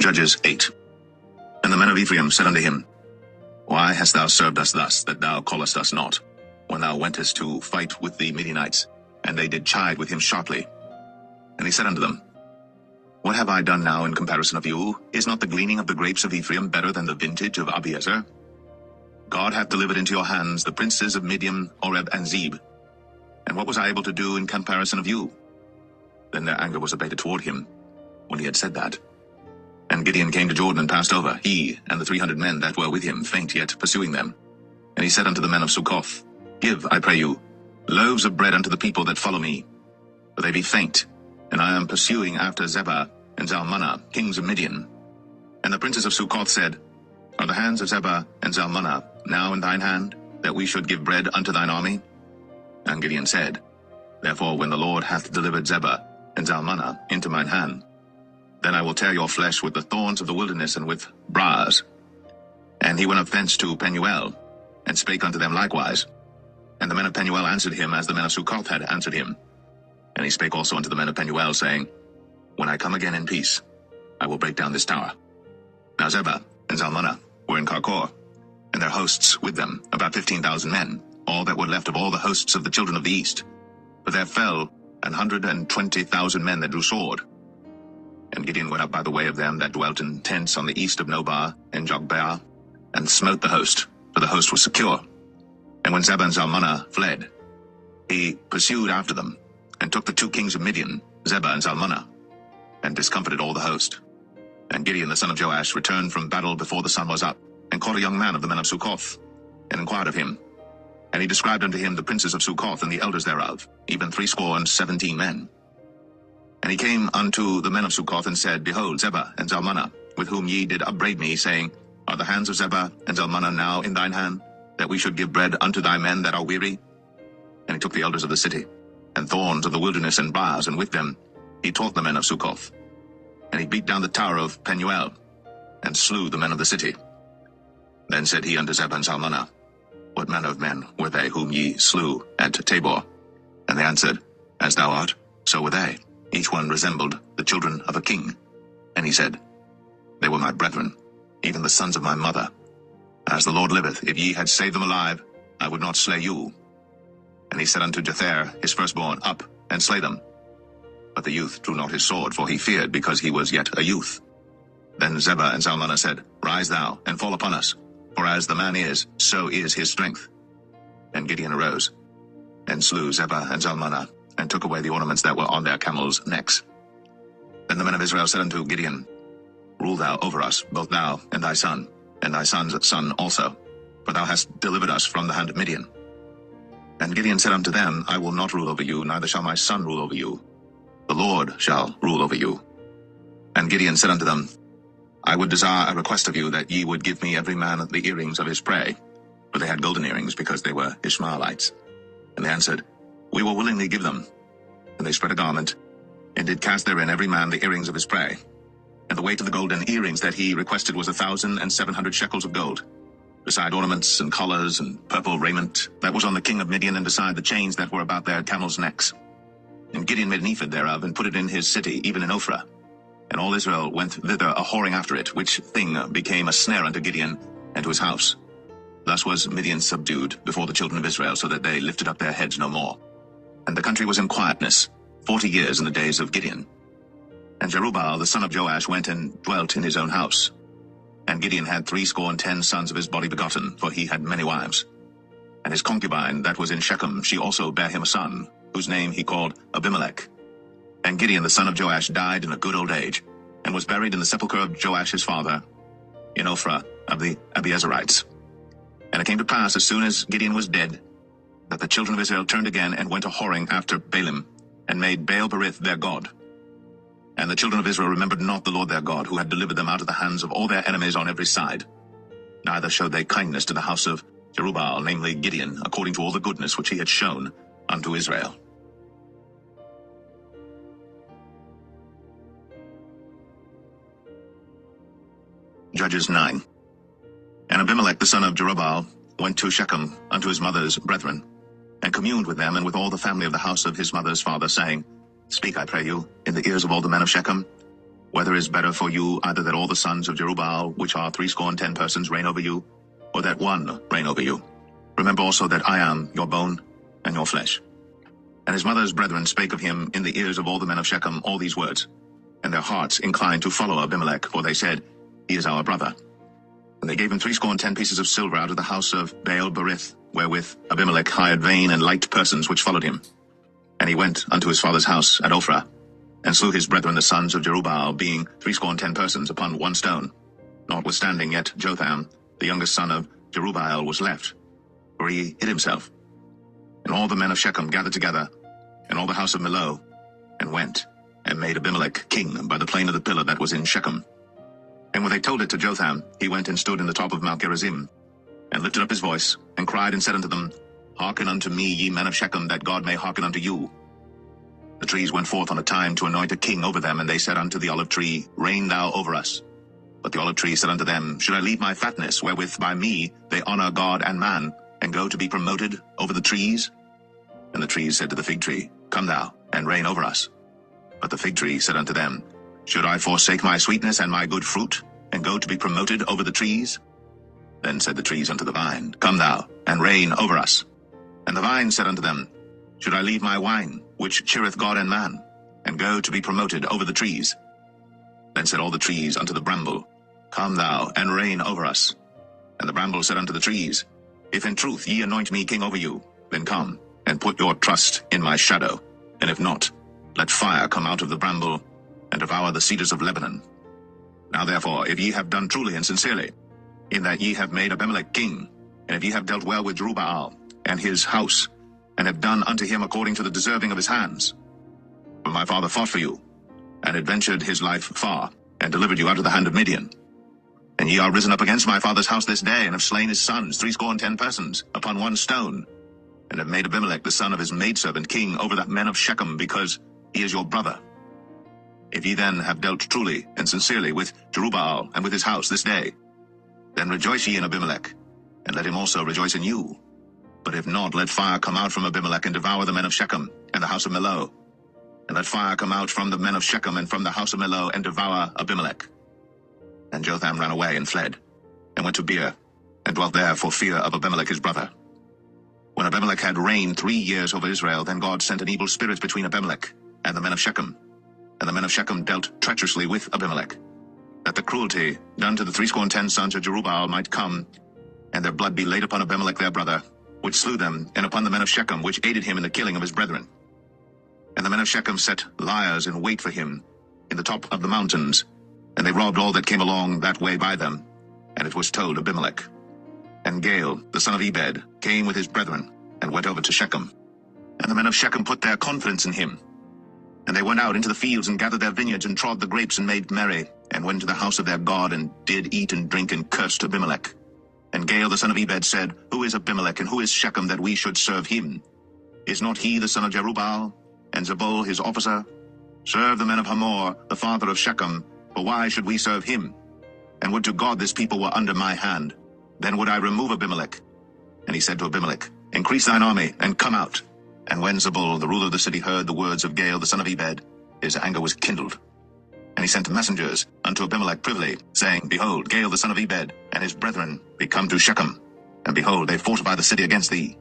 Judges 8. And the men of Ephraim said unto him, Why hast thou served us thus, that thou callest us not, when thou wentest to fight with the Midianites? And they did chide with him sharply. And he said unto them, What have I done now in comparison of you? Is not the gleaning of the grapes of Ephraim better than the vintage of Abiezer? God hath delivered into your hands the princes of Midian, Oreb, and Zeb. And what was I able to do in comparison of you? Then their anger was abated toward him, when he had said that. And Gideon came to Jordan and passed over, he and the 300 men that were with him, faint yet pursuing them. And he said unto the men of Succoth, Give, I pray you, loaves of bread unto the people that follow me, for they be faint, and I am pursuing after Zebah and Zalmunna, kings of Midian. And the princes of Succoth said, Are the hands of Zebah and Zalmunna now in thine hand, that we should give bread unto thine army? And Gideon said, Therefore when the Lord hath delivered Zebah and Zalmunna into mine hand, then I will tear your flesh with the thorns of the wilderness and with briars. And he went up thence to Penuel, and spake unto them likewise. And the men of Penuel answered him as the men of Succoth had answered him. And he spake also unto the men of Penuel, saying, When I come again in peace, I will break down this tower. Now Zebah and Zalmunna were in Karkor, and their hosts with them, about 15,000 men, all that were left of all the hosts of the children of the east. But there fell 120,000 men that drew sword. And Gideon went up by the way of them that dwelt in tents on the east of Nobah and Jogbeah, and smote the host, for the host was secure. And when Zebah and Zalmunna fled, he pursued after them, and took the 2 kings of Midian, Zebah and Zalmunna, and discomfited all the host. And Gideon the son of Joash returned from battle before the sun was up, and caught a young man of the men of Succoth, and inquired of him. And he described unto him the princes of Succoth and the elders thereof, even 70 men. And he came unto the men of Succoth, and said, Behold, Zebah and Zalmunna, with whom ye did upbraid me, saying, Are the hands of Zebah and Zalmunna now in thine hand, that we should give bread unto thy men that are weary? And he took the elders of the city, and thorns of the wilderness and briars, and with them he taught the men of Succoth. And he beat down the tower of Penuel, and slew the men of the city. Then said he unto Zebah and Zalmunna, What manner of men were they whom ye slew at Tabor? And they answered, As thou art, so were they. Each one resembled the children of a king. And he said, They were my brethren, even the sons of my mother. As the Lord liveth, if ye had saved them alive, I would not slay you. And he said unto Jether, his firstborn, Up, and slay them. But the youth drew not his sword, for he feared, because he was yet a youth. Then Zebah and Zalmunna said, Rise thou, and fall upon us, for as the man is, so is his strength. And Gideon arose, and slew Zebah and Zalmunna, and took away the ornaments that were on their camels' necks. Then the men of Israel said unto Gideon, Rule thou over us, both thou and thy son, and thy son's son also, for thou hast delivered us from the hand of Midian. And Gideon said unto them, I will not rule over you, neither shall my son rule over you. The Lord shall rule over you. And Gideon said unto them, I would desire a request of you, that ye would give me every man the earrings of his prey. For they had golden earrings, because they were Ishmaelites. And they answered, We will willingly give them. And they spread a garment, and did cast therein every man the earrings of his prey. And the weight of the golden earrings that he requested was 1,700 shekels of gold, beside ornaments and collars and purple raiment that was on the king of Midian, and beside the chains that were about their camels' necks. And Gideon made an ephod thereof, and put it in his city, even in Ophrah. And all Israel went thither a-whoring after it, which thing became a snare unto Gideon and to his house. Thus was Midian subdued before the children of Israel, so that they lifted up their heads no more. And the country was in quietness 40 years in the days of Gideon. And Jerubbaal the son of Joash went and dwelt in his own house. And Gideon had 70 sons of his body begotten, for he had many wives. And his concubine that was in Shechem, she also bare him a son, whose name he called Abimelech. And Gideon the son of Joash died in a good old age, and was buried in the sepulchre of Joash his father, in Ophrah of the Abiezerites. And it came to pass, as soon as Gideon was dead, that the children of Israel turned again, and went a-whoring after Baalim, and made Baal-berith their god. And the children of Israel remembered not the Lord their God, who had delivered them out of the hands of all their enemies on every side. Neither showed they kindness to the house of Jerubbaal, namely Gideon, according to all the goodness which he had shown unto Israel. Judges 9. And Abimelech the son of Jerubbaal went to Shechem unto his mother's brethren, and communed with them and with all the family of the house of his mother's father, saying, Speak, I pray you, in the ears of all the men of Shechem. whether it is better for you either that all the sons of Jerubbaal, which are 70 persons, reign over you, or that one reign over you. Remember also that I am your bone and your flesh. And his mother's brethren spake of him in the ears of all the men of Shechem all these words. And their hearts inclined to follow Abimelech, for they said, He is our brother. And they gave him 70 pieces of silver out of the house of Baal-berith, wherewith Abimelech hired vain and light persons which followed him. And he went unto his father's house at Ophrah, and slew his brethren the sons of Jerubbaal, being 70 persons upon one stone. Notwithstanding yet Jotham, the youngest son of Jerubbaal, was left, for he hid himself. And all the men of Shechem gathered together, and all the house of Millo, and went, and made Abimelech king by the plain of the pillar that was in Shechem. And when they told it to Jotham, he went and stood in the top of Mount Gerizim, and lifted up his voice, and cried and said unto them, Hearken unto me, ye men of Shechem, that God may hearken unto you. The trees went forth on a time to anoint a king over them, and they said unto the olive tree, Reign thou over us. But the olive tree said unto them, Should I leave my fatness, wherewith by me they honor God and man, and go to be promoted over the trees? And the trees said to the fig tree, Come thou, and reign over us. But the fig tree said unto them, Should I forsake my sweetness and my good fruit, and go to be promoted over the trees? Then said the trees unto the vine, Come thou, and reign over us. And the vine said unto them, Should I leave my wine, which cheereth God and man, and go to be promoted over the trees? Then said all the trees unto the bramble, Come thou, and reign over us. And the bramble said unto the trees, If in truth ye anoint me king over you, then come, and put your trust in my shadow. And if not, let fire come out of the bramble, and devour the cedars of Lebanon. Now therefore, if ye have done truly and sincerely, in that ye have made Abimelech king, and if ye have dealt well with Jerubbaal and his house, and have done unto him according to the deserving of his hands, for my father fought for you, and adventured his life far, and delivered you out of the hand of Midian. And ye are risen up against my father's house this day, and have slain his sons, 70 persons, upon one stone, and have made Abimelech the son of his maidservant king over the men of Shechem, because he is your brother. If ye then have dealt truly and sincerely with Jerubbaal and with his house this day, then rejoice ye in Abimelech, and let him also rejoice in you. But if not, let fire come out from Abimelech, and devour the men of Shechem and the house of Millo. And let fire come out from the men of Shechem and from the house of Millo, and devour Abimelech. And Jotham ran away and fled, and went to Beer, and dwelt there for fear of Abimelech his brother. When Abimelech had reigned 3 years over Israel, then God sent an evil spirit between Abimelech and the men of Shechem. And the men of Shechem dealt treacherously with Abimelech, that the cruelty done to the 70 sons of Jerubbaal might come, and their blood be laid upon Abimelech their brother, which slew them, and upon the men of Shechem, which aided him in the killing of his brethren. And the men of Shechem set liers in wait for him in the top of the mountains, and they robbed all that came along that way by them. And it was told Abimelech. And Gaal, the son of Ebed, came with his brethren, and went over to Shechem. And the men of Shechem put their confidence in him. And they went out into the fields, and gathered their vineyards, and trod the grapes, and made merry, and went to the house of their God, and did eat and drink, and cursed Abimelech. And Gaal, the son of Ebed, said, Who is Abimelech, and who is Shechem, that we should serve him? Is not he the son of Jerubbaal, and Zebul his officer? Serve the men of Hamor, the father of Shechem, for why should we serve him? And would to God this people were under my hand, then would I remove Abimelech. And he said to Abimelech, Increase thine army, and come out. And when Zebul, the ruler of the city, heard the words of Gaal, the son of Ebed, his anger was kindled. And he sent messengers unto Abimelech privily, saying, Behold, Gaal, the son of Ebed, and his brethren be come to Shechem, and behold, they fortify the city against thee.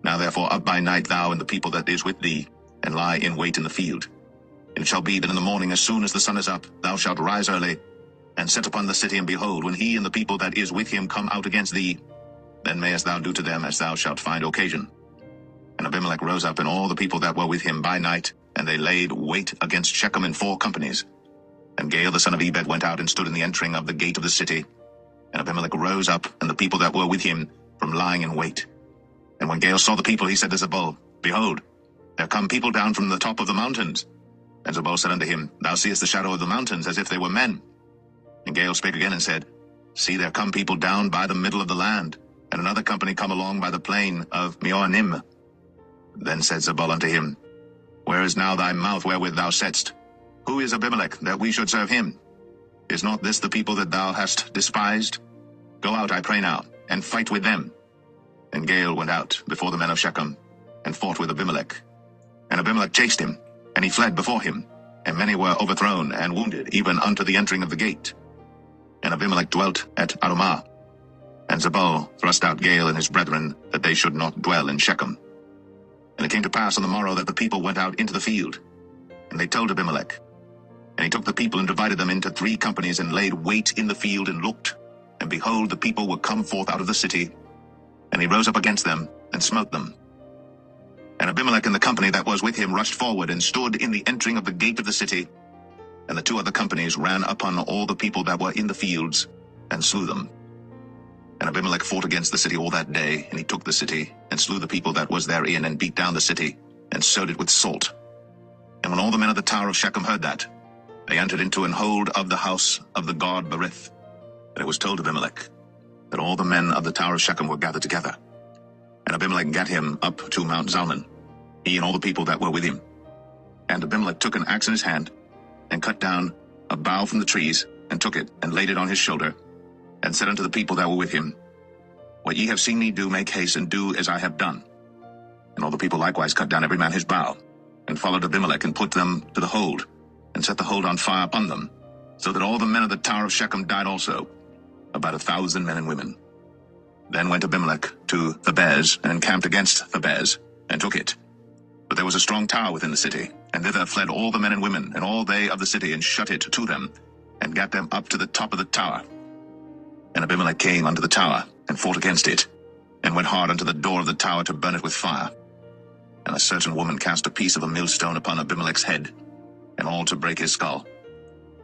Now therefore up by night thou and the people that is with thee, and lie in wait in the field. And it shall be that in the morning, as soon as the sun is up, thou shalt rise early, and set upon the city, and behold, when he and the people that is with him come out against thee, then mayest thou do to them as thou shalt find occasion. And Abimelech rose up, and all the people that were with him by night, and they laid wait against Shechem in 4 companies. And Gaal the son of Ebed went out and stood in the entering of the gate of the city. And Abimelech rose up, and the people that were with him, from lying in wait. And when Gaal saw the people, he said to Zebul, Behold, there come people down from the top of the mountains. And Zebul said unto him, Thou seest the shadow of the mountains, as if they were men. And Gaal spake again and said, See, there come people down by the middle of the land, and another company come along by the plain of Meonim. Then said Zebul unto him, Where is now thy mouth wherewith thou saidst, Who is Abimelech, that we should serve him? Is not this the people that thou hast despised? Go out, I pray now, and fight with them. And Gaal went out before the men of Shechem, and fought with Abimelech. And Abimelech chased him, and he fled before him, and many were overthrown and wounded, even unto the entering of the gate. And Abimelech dwelt at Arumah. And Zebah thrust out Gaal and his brethren, that they should not dwell in Shechem. And it came to pass on the morrow that the people went out into the field. And they told Abimelech. And he took the people and divided them into 3 companies, and laid wait in the field, and looked. And behold, the people were come forth out of the city. And he rose up against them, and smote them. And Abimelech and the company that was with him rushed forward, and stood in the entering of the gate of the city. And the 2 other companies ran upon all the people that were in the fields, and slew them. And Abimelech fought against the city all that day, and he took the city, and slew the people that was therein, and beat down the city, and sowed it with salt. And when all the men of the tower of Shechem heard that, they entered into an hold of the house of the god Berith. And it was told Abimelech that all the men of the tower of Shechem were gathered together. And Abimelech gat him up to Mount Zalmunna, he and all the people that were with him. And Abimelech took an axe in his hand, and cut down a bough from the trees, and took it, and laid it on his shoulder, and said unto the people that were with him, What ye have seen me do, make haste, and do as I have done. And all the people likewise cut down every man his bough, and followed Abimelech, and put them to the hold, and set the hold on fire upon them, so that all the men of the tower of Shechem died also, about 1,000 men and women. Then went Abimelech to Thebez, and encamped against Thebez, and took it. But there was a strong tower within the city, and thither fled all the men and women, and all they of the city, and shut it to them, and gat them up to the top of the tower. And Abimelech came unto the tower, and fought against it, and went hard unto the door of the tower to burn it with fire. And a certain woman cast a piece of a millstone upon Abimelech's head, and all to break his skull.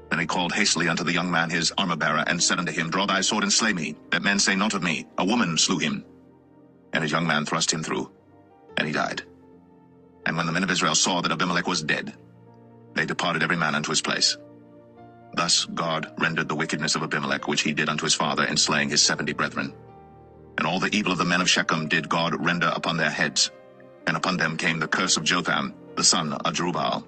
Then he called hastily unto the young man his armor-bearer, and said unto him, Draw thy sword and slay me, that men say not of me, A woman slew him. And his young man thrust him through, and he died. And when the men of Israel saw that Abimelech was dead, they departed every man unto his place. Thus God rendered the wickedness of Abimelech, which he did unto his father, in slaying his 70 brethren. And all the evil of the men of Shechem did God render upon their heads, and upon them came the curse of Jotham, the son of Jerubbaal.